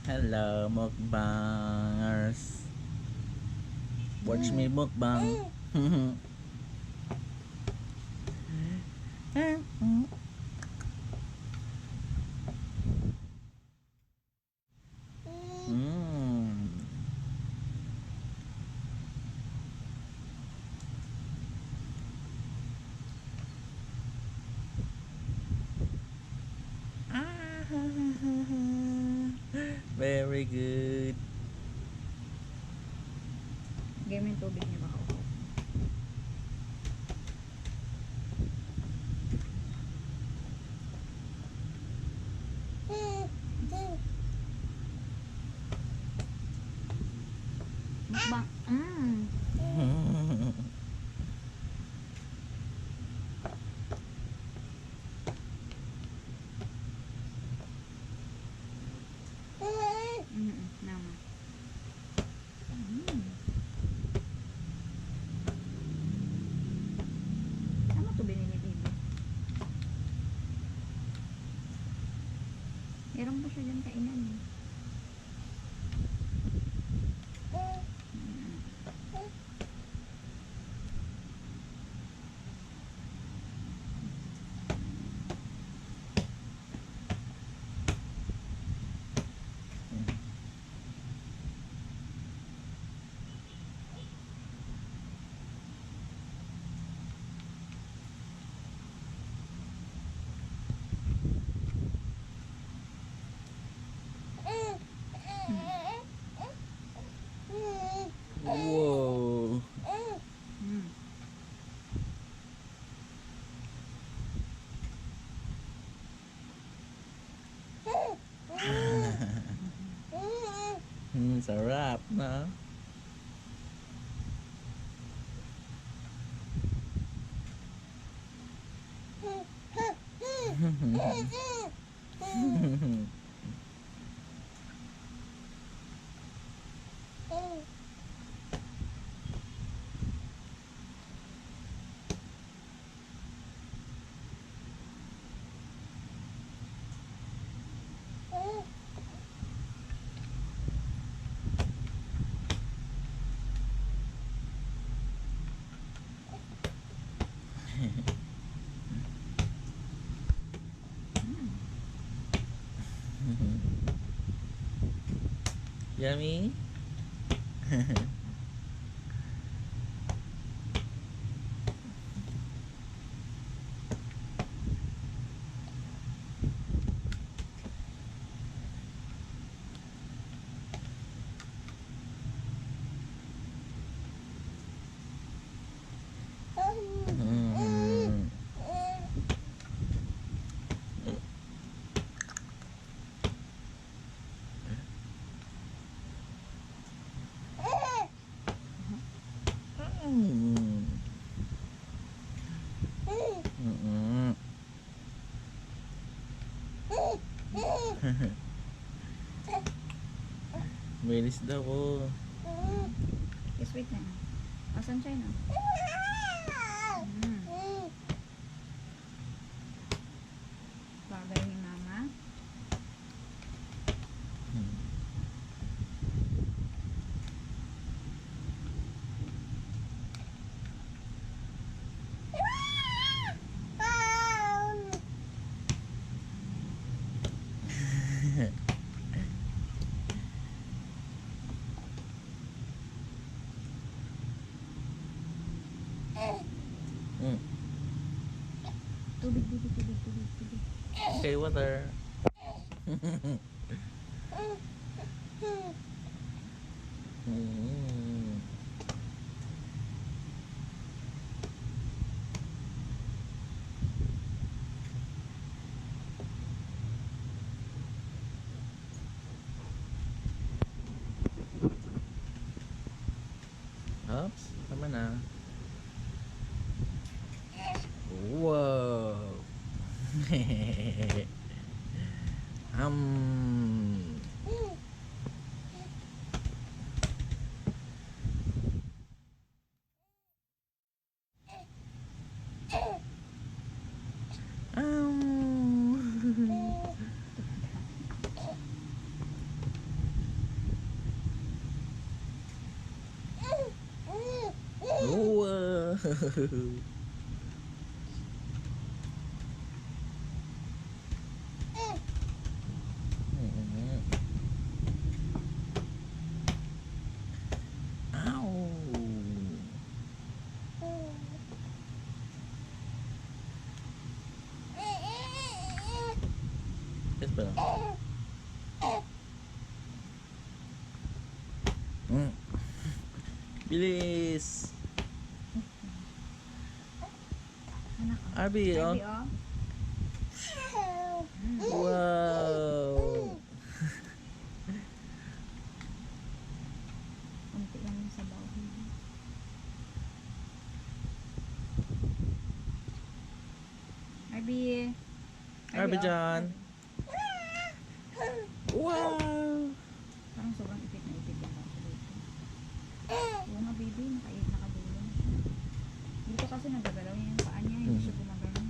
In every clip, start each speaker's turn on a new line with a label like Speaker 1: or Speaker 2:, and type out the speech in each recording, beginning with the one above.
Speaker 1: Hello, mukbangers. Watch me mukbang. Mm. Very good.
Speaker 2: Game yung tubig niya baka upo. Mukbang. Nama. Ano to binili baby? Meron ba siya dyan kainan?
Speaker 1: Whoa. Sarap na. Yummy. Bilis daw po.
Speaker 2: Yes, wait na. Asan siya na? Bagay ni mama. Tubig.
Speaker 1: Okay, water. Oops, tama na. Wow. Ow! Yes ba lang? Bilis!
Speaker 2: Anak ko.
Speaker 1: Arby, oh.
Speaker 2: Arby, oh.
Speaker 1: Wow!
Speaker 2: Kunti lang yung sabaw. Arby.
Speaker 1: Arby
Speaker 2: oh.
Speaker 1: John. Wow!
Speaker 2: Parang sobrang ipit na ipit yung kaso dito. Oo nga baby, nakadulo na siya. Dito kasi nagagalaw niya yung paa niya, hindi siya gumagalaw.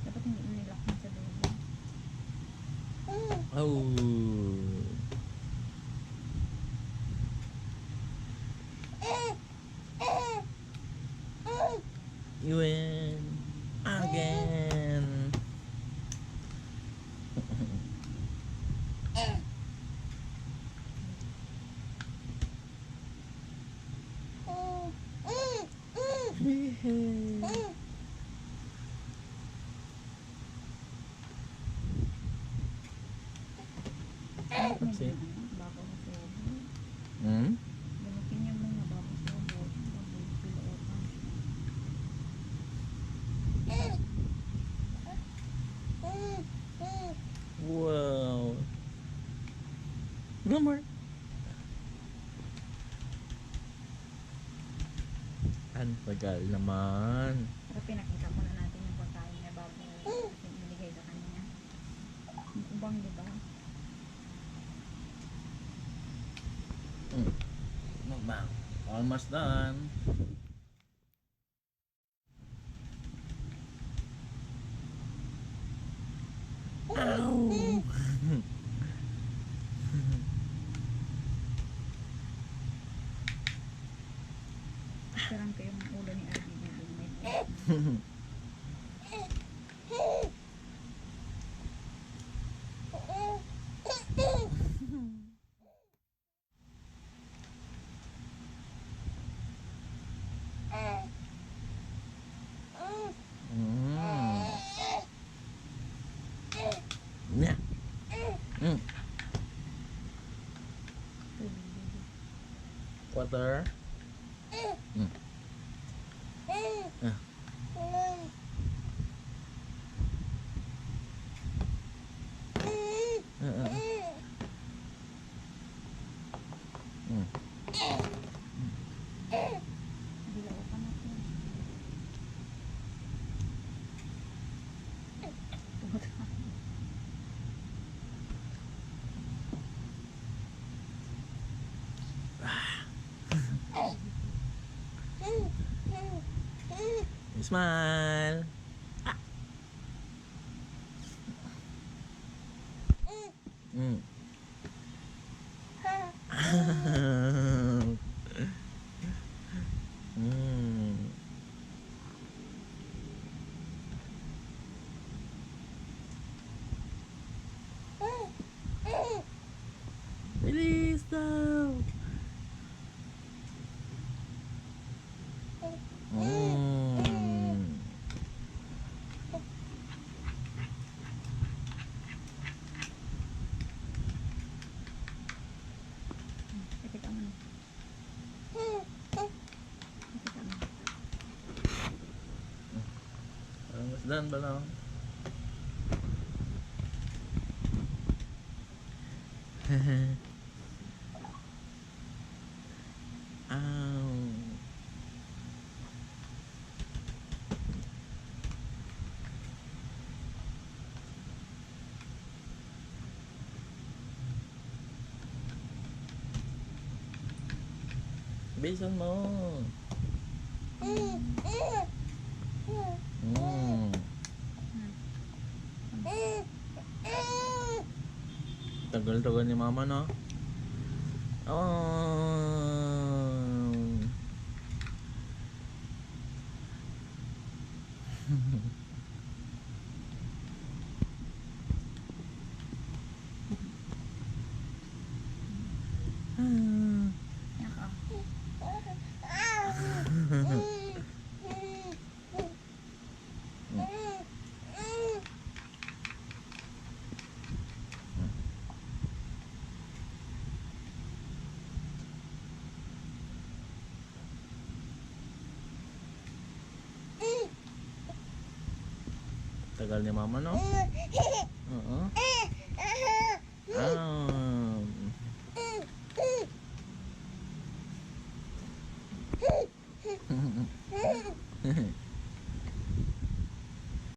Speaker 2: Dapat hindi mo nilak mo sa dulo.
Speaker 1: Oh! You win again.
Speaker 2: Medyo bago na sa ubo.
Speaker 1: Hmm?
Speaker 2: Gamutin niya muna bago sa ubo. Bago pilootan siya.
Speaker 1: Wow. Glamour. Ang tagal naman.
Speaker 2: Pero pinakita ko na natin yung pagkain niya bago binigay sa kanya. Ang ubang, di ba?
Speaker 1: Bang. Almost done. Ow!
Speaker 2: Sarang ko yung ulo ni Arby na yung may
Speaker 1: Nya. Water.
Speaker 2: dilaw pa na po.
Speaker 1: Smile. Bilis daw.
Speaker 2: Ipit mo na. Ipit mo.
Speaker 1: Almost done ba lang? Ow. Bilisan mo. Tagal-tagal ni mama, no? Oh. Tagal ni mama, no? Oo. Ah.